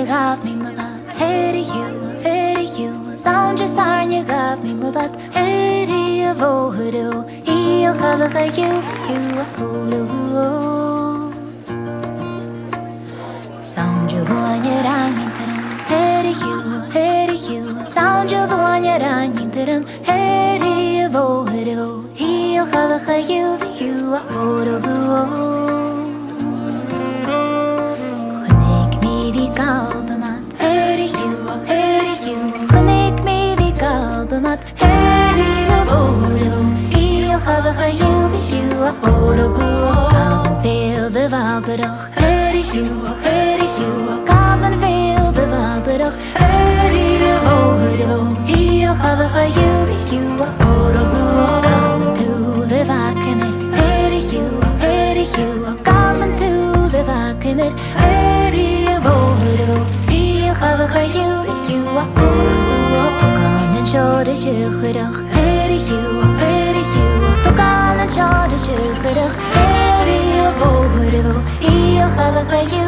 you got me mother. Hey you, sound just are you got me mother. Hey you, voodoo, you color you sound you one you're running to them. Hey you, sound you the one you're running to them. Hey you, voodoo, you color you feel the valgedag. Hey you, come and feel the valgedag. Hey you, hier ga you, come to the vacuum. Hey you, come to the vacuum. Hey you, hier ga you, come and show the sugardag. Hey you, come and show the sugardag. Hey you, hier ga you.